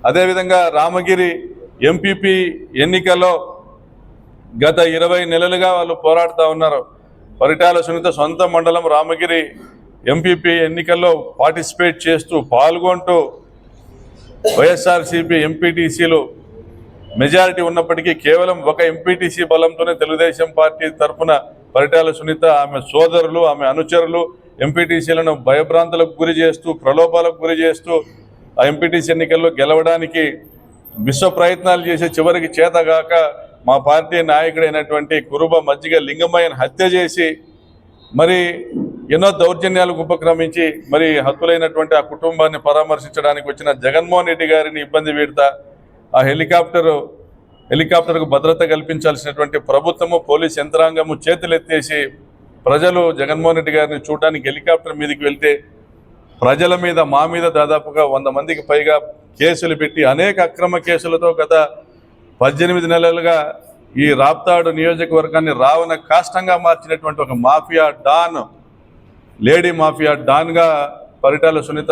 అదేవిధంగా రామగిరి ఎంపీపీ ఎన్నికల్లో గత 20 నెలలుగా వాళ్ళు పోరాడుతూ ఉన్నారు. పరిటాల సునీత సొంత మండలం రామగిరి ఎంపీపీ ఎన్నికల్లో పార్టిసిపేట్ చేస్తూ పాల్గొంటూ వైఎస్ఆర్సీపీ ఎంపీటీసీలు మెజారిటీ ఉన్నప్పటికీ కేవలం ఒక ఎంపీటీసీ బలంతోనే తెలుగుదేశం పార్టీ తరఫున పరిటాల సునీత ఆమె సోదరులు ఆమె అనుచరులు ఎంపీటీసీలను భయభ్రాంతులకు గురి చేస్తూ ప్రలోభాలకు గురి చేస్తూ ఆ ఎంపీటీసీ ఎన్నికల్లో గెలవడానికి విశ్వ ప్రయత్నాలు చేసి చివరికి చేతగాక మా పార్టీ నాయకుడైనటువంటి కురుబ మజ్జిగ లింగమయ్యను హత్య చేసి మరి ఎన్నో దౌర్జన్యాలకు ఉపక్రమించి మరి హతులైనటువంటి ఆ కుటుంబాన్ని పరామర్శించడానికి వచ్చిన జగన్మోహన్ రెడ్డి గారిని ఇబ్బంది పెడతా ఆ హెలికాప్టర్కు భద్రత కల్పించాల్సినటువంటి ప్రభుత్వము పోలీస్ యంత్రాంగము చేతులెత్తేసి ప్రజలు జగన్మోహన్ రెడ్డి గారిని చూడడానికి హెలికాప్టర్ మీదకి వెళ్తే ప్రజల మీద మా మీద దాదాపుగా 100 మందికి పైగా కేసులు పెట్టి అనేక అక్రమ కేసులతో గత 18 నెలలుగా ఈ రాప్తాడు నియోజకవర్గాన్ని రావణ కాష్టంగా మార్చినటువంటి ఒక మాఫియా డాన్ లేడీ మాఫియా డాన్గా పరిటాల సునీత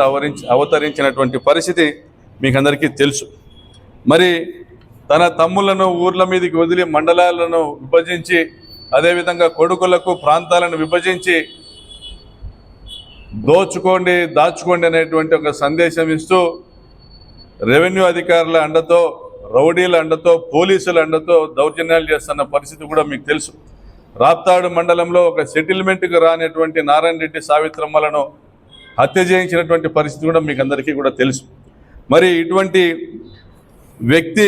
అవతరించినటువంటి పరిస్థితి మీకు అందరికీ తెలుసు. మరి తన తమ్ములను ఊర్ల మీదకి వదిలి మండలాలను విభజించి అదేవిధంగా కొడుకులకు ప్రాంతాలను విభజించి దోచుకోండి దాచుకోండి అనేటువంటి ఒక సందేశం ఇస్తూ రెవెన్యూ అధికారుల అండతో రౌడీల అండతో పోలీసుల అండతో దౌర్జన్యాలు చేస్తున్న పరిస్థితి కూడా మీకు తెలుసు. రాప్తాడు మండలంలో ఒక సెటిల్మెంట్కి రానటువంటి నారాయణ రెడ్డి సావిత్రమ్మలను హత్య చేయించినటువంటి పరిస్థితి కూడా మీకు అందరికీ కూడా తెలుసు. మరి ఇటువంటి వ్యక్తి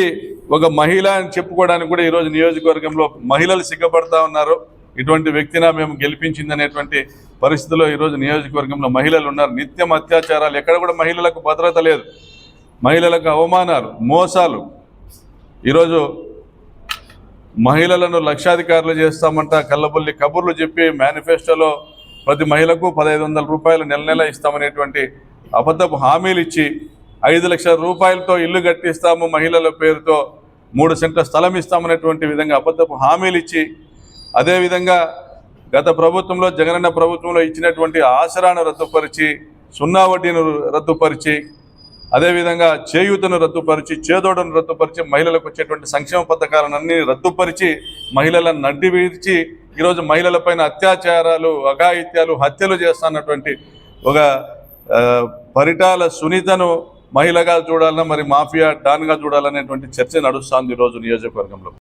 ఒక మహిళ అని చెప్పుకోవడానికి కూడా ఈరోజు నియోజకవర్గంలో మహిళలు సిగ్గపడతా ఉన్నారు. ఇటువంటి వ్యక్తినా మేము గెలిపించిందనేటువంటి పరిస్థితిలో ఈరోజు నియోజకవర్గంలో మహిళలు ఉన్నారు. నిత్యం అత్యాచారాలు, ఎక్కడ కూడా మహిళలకు భద్రత లేదు, మహిళలకు అవమానాలు, మోసాలు. ఈరోజు మహిళలను లక్షాధికారులు చేస్తామంట కళ్ళబొల్లి కబుర్లు చెప్పి మేనిఫెస్టోలో ప్రతి మహిళకు 1500 రూపాయలు నెల ఇస్తామనేటువంటి అబద్ధపు హామీలు ఇచ్చి 5 లక్షల రూపాయలతో ఇల్లు కట్టిస్తాము, మహిళల పేరుతో 3 సెంట్ల స్థలం ఇస్తామనేటువంటి విధంగా అబద్ధపు హామీలు ఇచ్చి అదేవిధంగా గత ప్రభుత్వంలో జగనన్న ప్రభుత్వంలో ఇచ్చినటువంటి ఆసరాను రద్దుపరిచి 0 వడ్డీని రద్దుపరిచి అదేవిధంగా చేయూతను రద్దుపరిచి చేదోడును రద్దుపరిచి మహిళలకు వచ్చేటువంటి సంక్షేమ పథకాలన్నీ రద్దుపరిచి మహిళలను నడ్డి వీర్చి ఈరోజు మహిళలపైన అత్యాచారాలు అఘాయిత్యాలు హత్యలు చేస్తున్నటువంటి ఒక పరిటాల సునీతను మహిళగా చూడాలన్నా మరి మాఫియా డాన్గా చూడాలనేటువంటి చర్చ నడుస్తుంది ఈరోజు నియోజకవర్గంలో.